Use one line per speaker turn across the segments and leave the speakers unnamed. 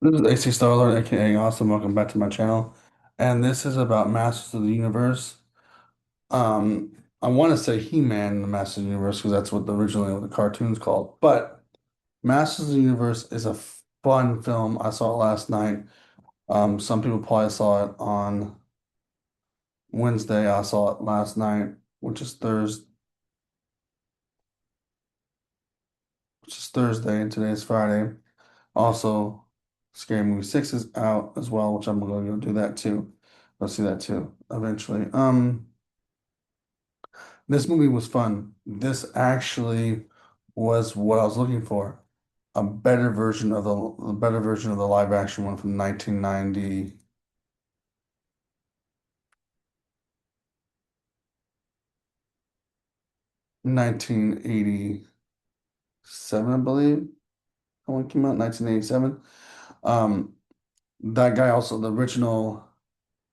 This is AC Starlord, aka Awesome. Welcome back to my channel. And this is about Masters of the Universe. I want to say He-Man and the Masters of the Universe because that's what originally what the cartoon's called. But Masters of the Universe is a fun film. I saw it last night. Some people probably saw it on Wednesday. I saw it last night, which is Thursday, and today is Friday. Also, Scary Movie 6 is out as well, which I'm gonna go do that too. Go see that too eventually. This movie was fun. This actually was what I was looking for. A better version of the live action one from 1987, I believe. That one came out in 1987. Um, that guy also, the original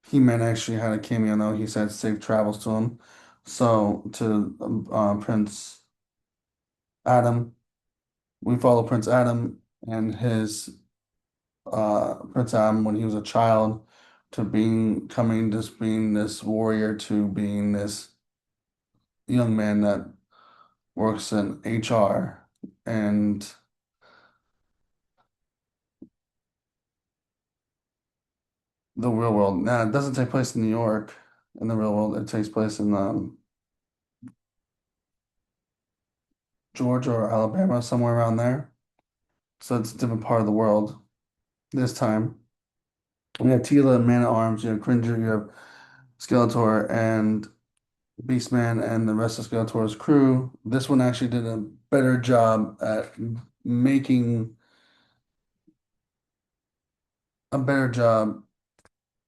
He-Man actually had a cameo though. He said safe travels to him. So to Prince Adam, we follow Prince Adam and his Prince Adam when he was a child to being this warrior to being this young man that works in HR and the real world. Now, it doesn't take place in New York in the real world. It takes place in Georgia or Alabama, somewhere around there. So it's a different part of the world this time. We have Tila and Man at Arms, you have Cringer, you have Skeletor and Beastman and the rest of Skeletor's crew. This one actually did a better job at making a better job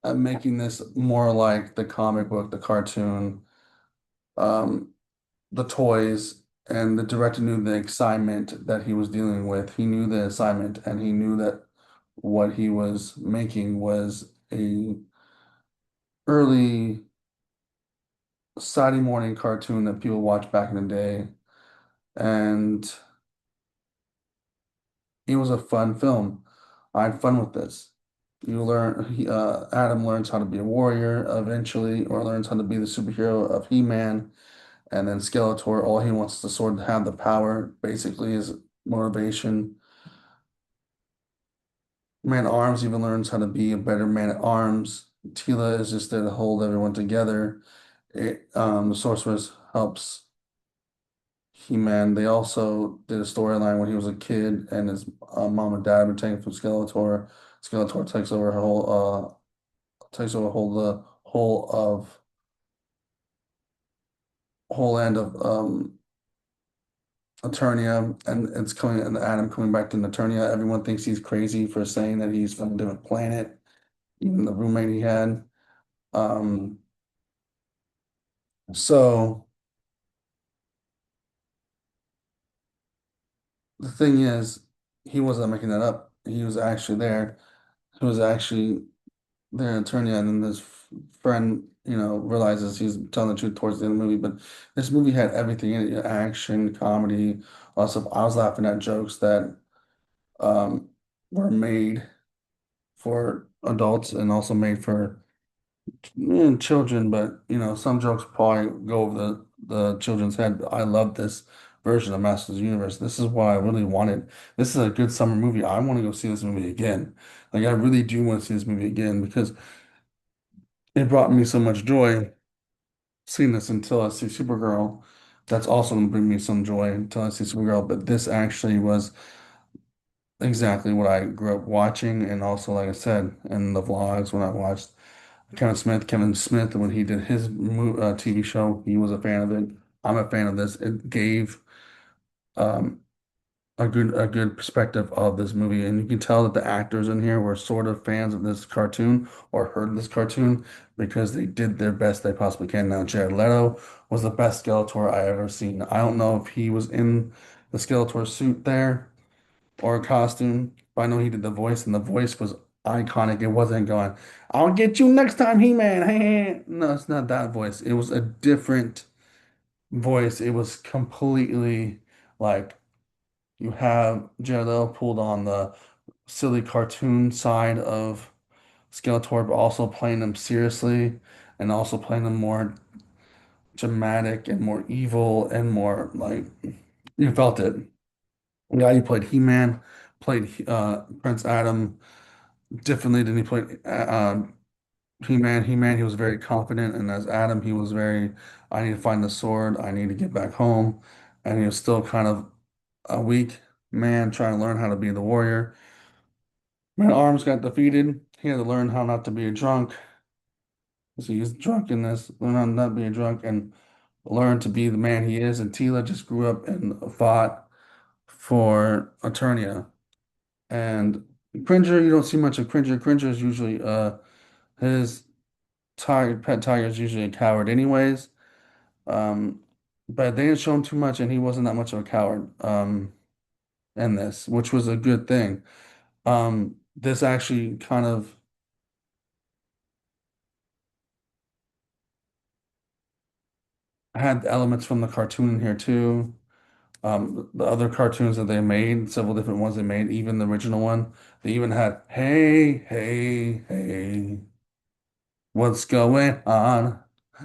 at making this more like the comic book, the cartoon, um, the toys, and the director knew the excitement that he was dealing with. He knew the assignment and he knew that what he was making was a early Saturday morning cartoon that people watched back in the day. And it was a fun film. I had fun with this. Adam learns how to be a warrior eventually, or learns how to be the superhero of He-Man, and then Skeletor, all he wants is the sword to have the power, basically his motivation. Man at Arms even learns how to be a better man at arms. Tila is just there to hold everyone together. The sorceress helps He-Man. They also did a storyline when he was a kid and his mom and dad were taken from Skeletor. Skeletor takes over the whole end of Eternia, and it's coming and Adam coming back to Eternia. Everyone thinks he's crazy for saying that he's from a different planet. Even the roommate he had. Um, so the thing is, he wasn't making that up. He was actually there. He was actually there in Eternia, and then this friend, realizes he's telling the truth towards the end of the movie. But this movie had everything in it: action, comedy, lots of. I was laughing at jokes that um, were made for adults and also made for children, but some jokes probably go over the children's head. But I love this version of Masters of the Universe. This is what I really wanted. This is a good summer movie. I want to go see this movie again. Like I really do want to see this movie again because it brought me so much joy seeing this until I see Supergirl. That's also going to bring me some joy until I see Supergirl. But this actually was exactly what I grew up watching, and also, like I said, in the vlogs when I watched Kevin Smith, when he did his TV show, he was a fan of it. I'm a fan of this. It gave um, a good perspective of this movie, and you can tell that the actors in here were sort of fans of this cartoon or heard of this cartoon because they did their best they possibly can. Now, Jared Leto was the best Skeletor I ever seen. I don't know if he was in the Skeletor suit there or costume. But I know he did the voice, and the voice was iconic. It wasn't going, "I'll get you next time, He-Man." No, it's not that voice. It was a different voice. It was completely like you have Jared Leto pulled on the silly cartoon side of Skeletor, but also playing him seriously and also playing him more dramatic and more evil and more like you felt it. The guy who played He-Man played Prince Adam differently than he played He-Man. He-Man, he was very confident, and as Adam, he was very, I need to find the sword, I need to get back home, and he was still kind of a weak man trying to learn how to be the warrior. When Arms got defeated, he had to learn how not to be a drunk. So he's drunk in this, learn how not to be a drunk, and learn to be the man he is. And Tila just grew up and fought for Eternia. And Cringer, you don't see much of Cringer. Cringer is usually his tiger pet tiger is usually a coward anyways. Um, but they didn't show him too much, and he wasn't that much of a coward in this, which was a good thing. This actually kind of had elements from the cartoon in here too. The other cartoons that they made, several different ones they made, even the original one, they even had "Hey, hey, hey, what's going on?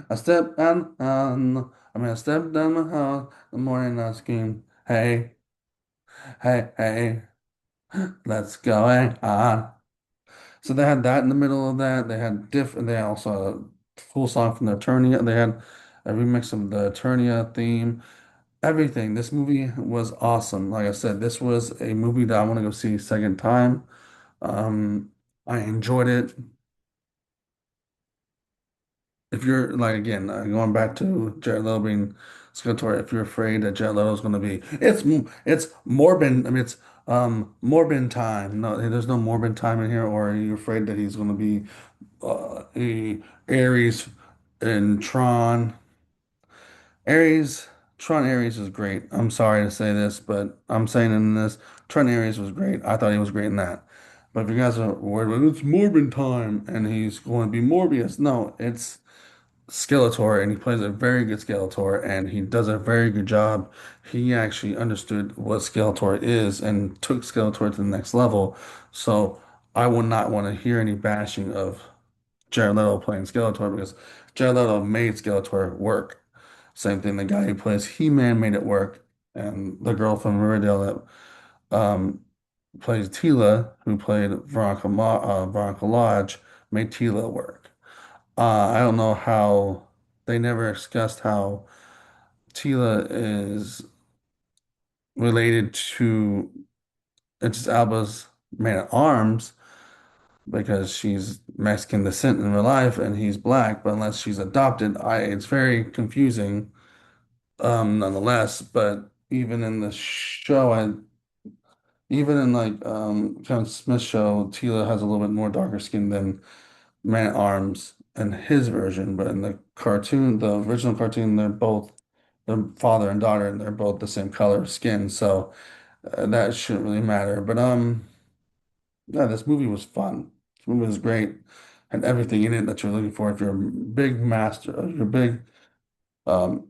I stepped I stepped down the hall the morning I screamed, hey, hey, hey, what's going on?" So they had that in the middle of that. They had they also had a full song from the Eternia. They had a remix of the Eternia theme. Everything. This movie was awesome. Like I said, this was a movie that I want to go see a second time. Um, I enjoyed it. If you're like again, going back to Jared Leto being Skeletor, if you're afraid that Jared Leto is going to be, it's Morbin. I mean, it's Morbin time. No, there's no Morbin time in here. Or are you afraid that he's going to be a Ares in Tron? Ares, Tron Ares is great. I'm sorry to say this, but I'm saying in this, Tron Ares was great. I thought he was great in that. But if you guys are worried about it's Morbin time and he's going to be Morbius, no, it's Skeletor, and he plays a very good Skeletor, and he does a very good job. He actually understood what Skeletor is and took Skeletor to the next level. So I would not want to hear any bashing of Jared Leto playing Skeletor because Jared Leto made Skeletor work. Same thing, the guy who plays He-Man made it work, and the girl from Riverdale that plays Tila, who played Veronica Lodge, made Tila work. I don't know how they never discussed how Tila is related to Idris Elba's Man at Arms because she's Mexican descent in real life and he's black, but unless she's adopted, it's very confusing nonetheless. But even in the show, even in like Kevin Smith's show, Tila has a little bit more darker skin than Man at Arms and his version, but in the cartoon, the original cartoon, they're father and daughter, and they're both the same color skin, so that shouldn't really matter. But yeah, this movie was fun. This movie was great, and everything in it that you're looking for. If you're a big you're a big um,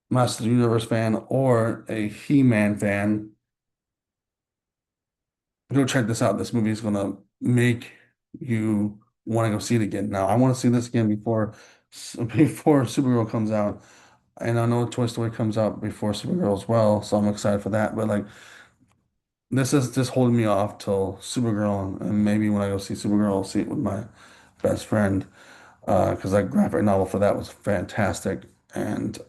Master of the Universe fan or a He-Man fan, go check this out. This movie is gonna make you want to go see it again. Now, I want to see this again before Supergirl comes out, and I know Toy Story comes out before Supergirl as well, so I'm excited for that. But like, this is just holding me off till Supergirl, and maybe when I go see Supergirl, I'll see it with my best friend, because that graphic novel for that was fantastic, and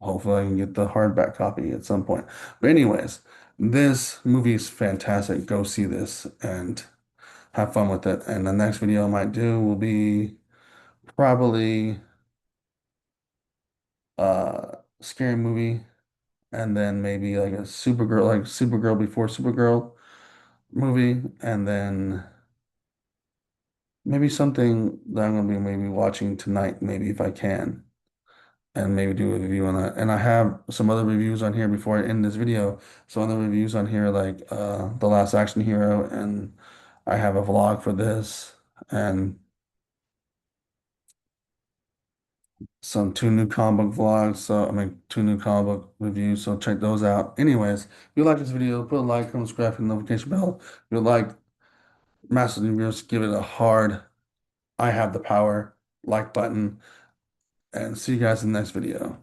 hopefully I can get the hardback copy at some point. But anyways, this movie is fantastic. Go see this and have fun with it. And the next video I might do will be probably scary movie and then maybe like Supergirl before Supergirl movie and then maybe something that I'm gonna be maybe watching tonight, maybe if I can, and maybe do a review on that. And I have some other reviews on here before I end this video. Some other reviews on here like The Last Action Hero, and I have a vlog for this and some two new comic book vlogs. So I mean two new comic book reviews. So check those out. Anyways, if you like this video, put a like, comment, subscribe, and notification bell. If you like massive universe, give it a hard I have the power like button, and see you guys in the next video.